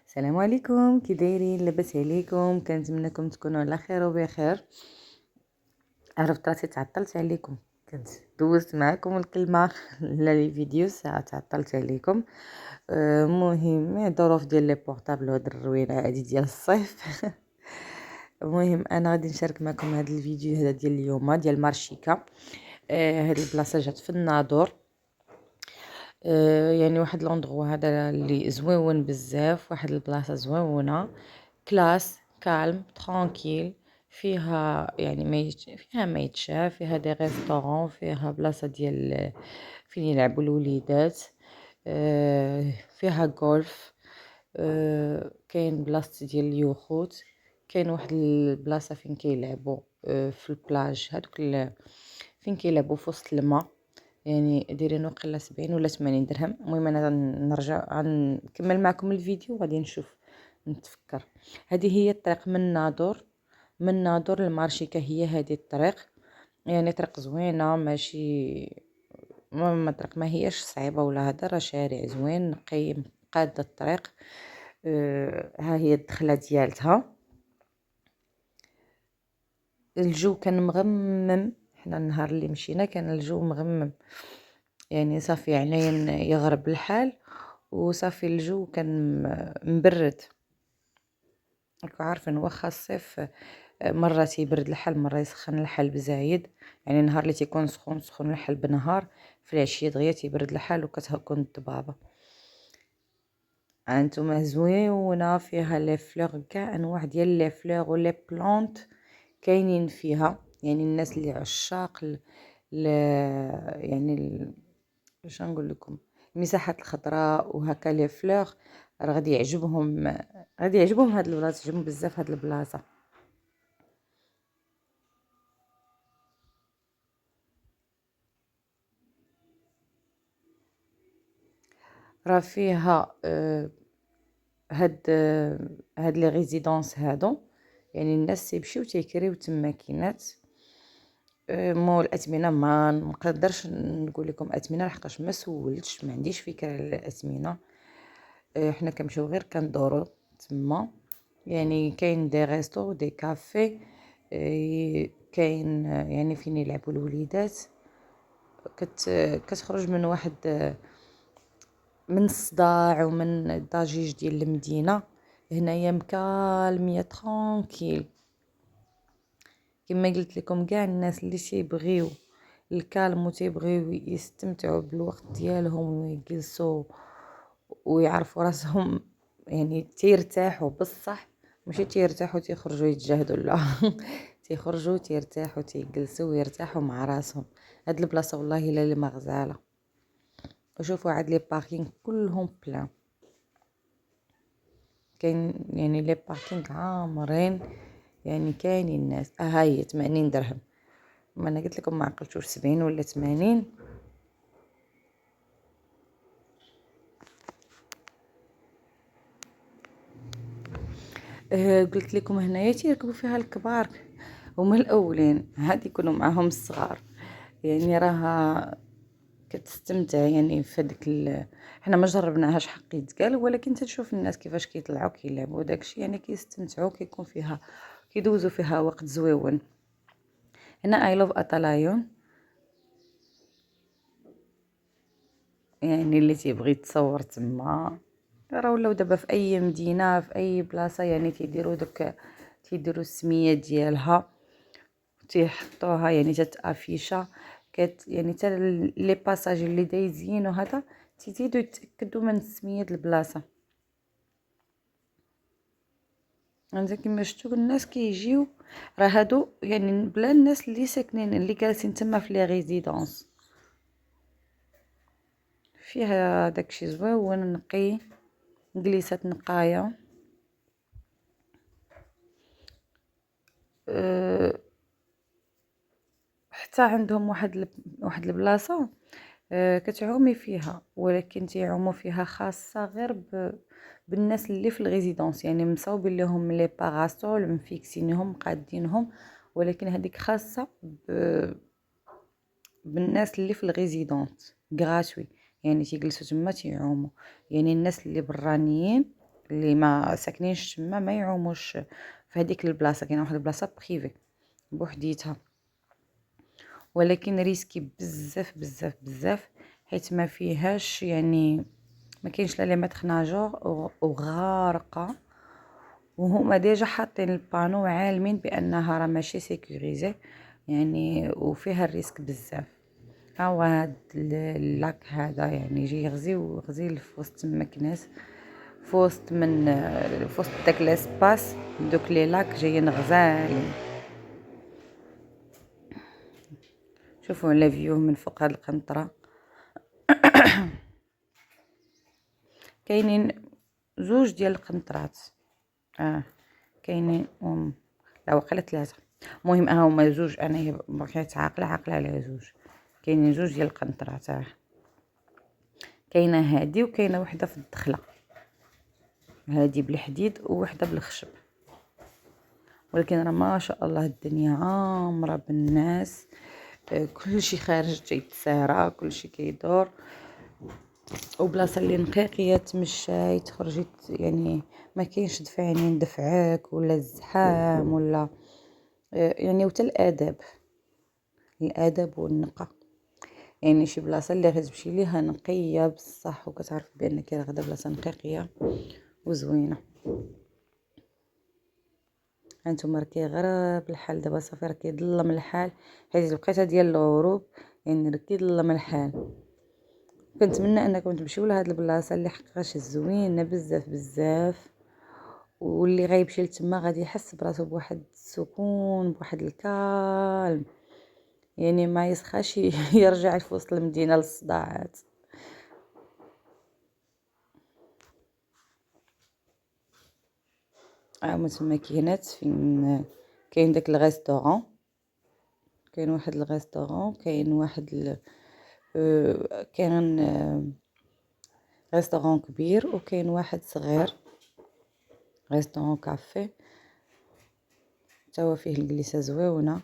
السلام عليكم، كي دايرين؟ لاباس عليكم؟ كنتمنىكم تكونوا على خير وبخير. عرفت راسي تعطلت عليكم، كنت دوزت معكم الكلمه لا لي فيديو ساعه تعطلت عليكم. مهم ظروف ديال لي بورطابل وهاد الروينه هادي ديال الصيف. المهم انا غادي نشارك معكم هذا الفيديو هذا ديال اليوم ديال مارشيكا. هاد البلاصه جات في الناظور. يعني واحد لوندغوا هذا اللي زويون بزاف، واحد البلاصه زويونه كلاس كالم ترانكيل، فيها يعني فيها ما يتشاف، فيها دي ريستورون، فيها بلاصه ديال فين يلعبوا الوليدات، فيها غولف، كاين بلاصه ديال اليخوت، كاين واحد البلاصه فين كيلعبوا في البلاج هذوك فين كيلعبوا في وسط الماء، يعني دايرين وقيلا 70 ولا 80 درهم. المهم انا نرجع نكمل معكم الفيديو وغادي نتفكر. هذه هي الطريق من ناظور للمارشيكا، هي هذه الطريق، يعني طريق زوينه، ماشي ما طريق ما هيش صعيبه ولا هذا، راه شارع زوين نقي قاده الطريق. ها هي الدخله ديالتها. الجو كان مغمم، حنا النهار اللي مشينا كان الجو مغمم، يعني صافي عناين يغرب الحال وصافي الجو كان مبرد. راكو عارفين واخا الصيف مرة تيبرد الحال مرة يسخن الحال بزايد، يعني نهار اللي تيكون سخون الحال بنهار، في العشية دغيا تيبرد الحال وكتكون الضبابة. هانتوما زوينه، فيها لي فلور، كاع انواع ديال لي فلور ولي بلانت كاينين فيها، يعني الناس اللي عشاق يعني باش نقول لكم المساحات الخضراء وهكا لي فلور، راه غادي يعجبهم هاد البلاصه، يعجبهم بزاف هاد البلاصه. راه فيها هاد لي ريزيدونس هادو، يعني الناس تيمشيو تيكريو تما كينات. مول الاثمنه ما نقدرش نقول لكم اثمنه لحقاش ما سولتش، ما عنديش فكره على الاثمنه. حنا كنمشيو غير كندورو تما، يعني كاين دي ريستو دي كافي، كاين يعني فين يلعبوا الوليدات. كتخرج من واحد من الصداع ومن الضجيج ديال المدينه. هنايا مكالميه ترانكيل، كما قلت لكم كاع الناس اللي تيبغيو الكالم وتيبغيو يستمتعوا بالوقت ديالهم ويجلسوا ويعرفوا راسهم، يعني تيرتاحوا بصح، ماشي تيرتاحوا تيخرجوا يتجاهدوا، لا. تيخرجوا تيرتاحوا تيجلسوا ويرتاحوا مع راسهم. هاد البلاصه والله الا اللي ما غزاله. وشوفوا عاد لي باركينغ كلهم بلان، كاين يعني لي باركينغ عامرين، يعني كاينين الناس. هاي 80 درهم، ما انا قلت لكم ما عقلتوش 70 ولا 80. قلت لكم هنايا تيركبوا فيها الكبار، هما الاولين هاد يكونوا معاهم الصغار، يعني راها كتستمتع يعني في هذيك حنا ما جربناهاش حق يتقال، ولكن تشوف الناس كيفاش كيطلعوا كيلعبوا داكشي، يعني كيستمتعوا، كيكون فيها كيدوزوا فيها وقت زويون. هنا اي لوف اتالايون، يعني اللي تيبغي يتصور تما راه ولاو دابا في اي مدينه في اي بلاصه، يعني تيديروا السميه ديالها تيحطوها، يعني تتافيشا يعني حتى لي باساج اللي دايزين وهذا تيزيدوا يتاكدوا من سميه البلاصه. انت كما شفتوا الناس كيجيو، راه هادو يعني بلا الناس اللي ساكنين اللي جالسين تما في لي ريزيدونس، فيها داكشي زوين نقي، جليسات نقايه. حتى عندهم واحد البلاصه كتعومي فيها، ولكن تيعوموا فيها خاصه غير بالناس اللي في الريزيدونس، يعني مصاوبين لهم لي باراسول مفيكسينهم قادينهم، ولكن هذيك خاصه بالناس اللي في الريزيدونس غراتوي، يعني تيجلسوا تما تيعوموا. يعني الناس اللي برانيين اللي ما ساكنينش تما ما يعوموش في هذيك البلاصه. كاينه واحد البلاصه بريفي بوحديتها، ولكن ريسكي بزاف بزاف بزاف، حيت ما فيهاش يعني ما كاينش لا لي ماتر ناجور وغارقه، وهما ديجا حاطين البانو عالمين بانها راه ماشي سيكوريزي يعني، وفيها الريسك بزاف. ها هو هاد اللاك هذا يعني يجي يغزي في وسط مكناس، في وسط من في وسط داك لاسباس، دوك لي لاك جايين غزالين. شوفوا لا فيو من فوق هاد القنطره. كاينين زوج ديال القنطرات، كاينين لا وقيلا 3. المهم هما زوج، انا بقيت عاقله على زوج. كاينين زوج ديال القنطرات، كاينه هادي وكاينه وحده في الدخله، هادي بالحديد ووحده بالخشب. ولكن راه ما شاء الله الدنيا عامره بالناس، كلشي خارج تيتسارى، كلشي كيدور، وبلاصه اللي نقيقيه تمشاي تخرجي يعني ما كاينش دفعني ندفعك ولا الزحام ولا يعني، وتا الادب والنقه. يعني شي بلاصه اللي غتمشي ليها نقيه بصح وكتعرف بانك راه غادا بلاصه نقيقيه وزوينه. هانتوما راه كيغرب الحال دابا، صافي راه كيظلم الحال، حيت الوقيته ديال الغروب يعني راه كيظلم الحال. كنتمنى انكم تمشيو لهاد البلاصه اللي حقاش زوينه بزاف بزاف، واللي غيمشي لتما غادي يحس براسو بواحد السكون، بواحد الكالم، يعني ما يسخاش يرجع في وسط المدينه للصداعات. متمكنات فين كاين داك الريستورون، كاين واحد الريستورون، كاين واحد كاين ريستورون كبير وكاين واحد صغير، ريستورون كافي توا فيه الجليسه زويونه.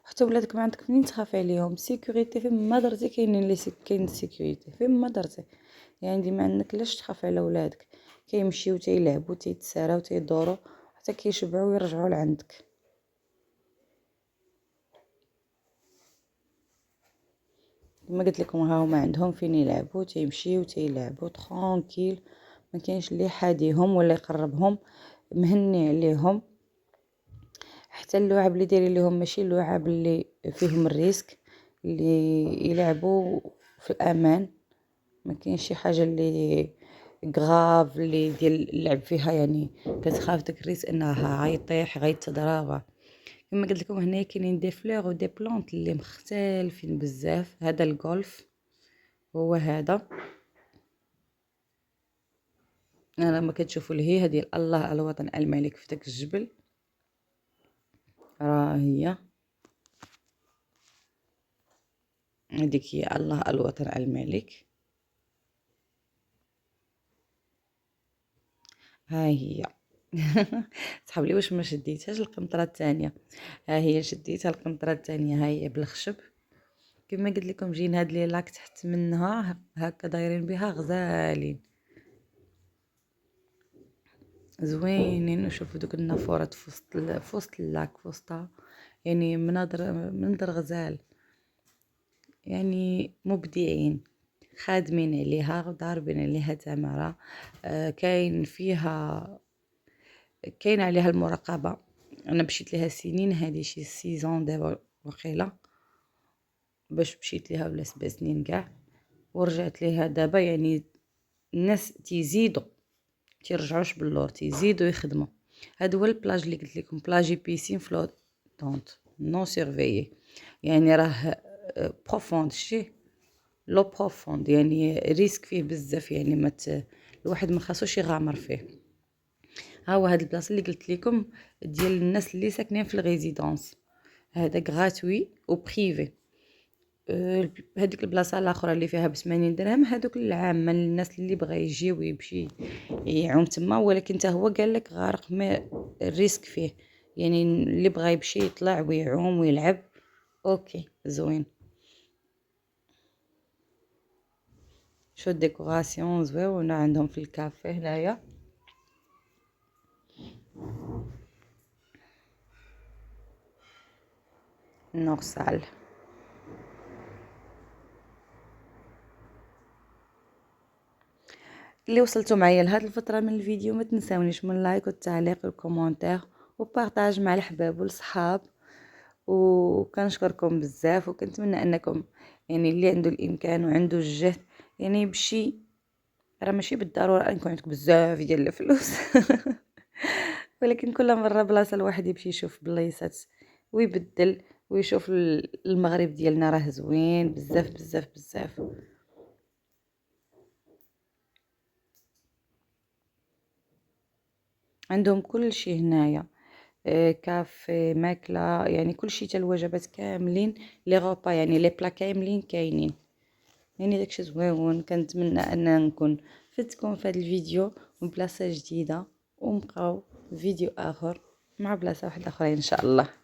حتى ولادك ما عندك منين تخاف عليهم، سيكوريتي فين ما درتي كاينين لي كاين سيكوريتي فين ما درتي، يعني ما عندك لاش تخاف على ولادك، كيمشيو تيلعبوا تيتساراو تيدوروا حتى كيشبعوا ويرجعوا لعندك. كما قلت لكم ها هما عندهم فين يلعبوا، تيمشيو تيلعبوا ترونكيل، ما كاينش اللي حاديهم ولا يقربهم، مهني عليهم. حتى اللعب اللي دايرين لهم ماشي اللعب اللي فيهم الريسك، اللي يلعبوا في الامان، ما كاينش شي حاجه اللي غراف اللي ديال اللعب فيها يعني كتخاف داك الريسك انها غيطيح غيتضرب. كما قلت لكم هنايا كاينين دي فلور ودي بلانت اللي مختلفين بزاف. هذا الجولف هو هذا، انا ما كتشوفوا لهي هذه الله الوطن الملك في داك الجبل، راه هي هذيك هي الله الوطن الملك. ها هي صحاب لي واش ما شديتهاش القنطره الثانيه، ها هي شديتها القنطره الثانيه، ها هي بالخشب. كما قلت لكم جايين هاد لي لاك تحت منها هكا دايرين بها غزالين زوينين. وشوفوا دوك النافورات في وسط اللاك، في وسطها يعني منظر غزال، يعني مبدعين خادمين عليها ضاربين عليها تماره. كاين عليها المراقبه. انا مشيت لها سنين، هذه شي سيزون دابا وقيله باش مشيت لها ولا 7 سنين كاع، ورجعت ليها دابا. يعني الناس تيزيدوا تيرجعوش باللور، تيزيدوا يخدموا. هذا هو البلاج اللي قلت لكم، بلاجي بيسين فلوتونت نو سيرفيي، يعني راه بروفوند شي لو بروفوند، يعني ريسك فيه بزاف، يعني الواحد ما خاصوش يغامر فيه. ها هو هاد البلاصه اللي قلت لكم ديال الناس اللي ساكنين في الريزيدونس، هذا غراتوي و بريفي. هذيك البلاصه الاخرى اللي فيها ب80 درهم هذوك العامه للناس اللي بغى يجي ويمشي يعوم تما، ولكن حتى هو قال لك غارق ما الريسك فيه، يعني اللي بغى يمشي يطلع ويعوم ويلعب اوكي زوين. شو ديكوراسيون زويونة عندهم في الكافيه هنايا. نورسال. اللي وصلتوا معايا لهاد الفتره من الفيديو ما تنساونيش من لايك والتعليق والكومنتير وبارطاج مع الحباب والصحاب، وكنشكركم بزاف، وكنتمنى انكم يعني اللي عنده الامكان وعنده الجهد يعني بشي، راه ماشي بالضروره ان يكون عندك بزاف ديال الفلوس ولكن كل مره بلاصه الواحد يمشي يشوف بلايصات ويبدل ويشوف المغرب ديالنا راه زوين بزاف بزاف بزاف. عندهم كل شيء هنايا، كافي، ماكله، يعني كل شيء، حتى الوجبات كاملين، لي غوبا يعني لي بلا كاملين كاينين، يعني داكشي زويون. كنتمنى ان نكون فدتكم في هذا الفيديو ببلاصه جديده، ونبقاو فيديو اخر مع بلاصه واحده اخرى ان شاء الله.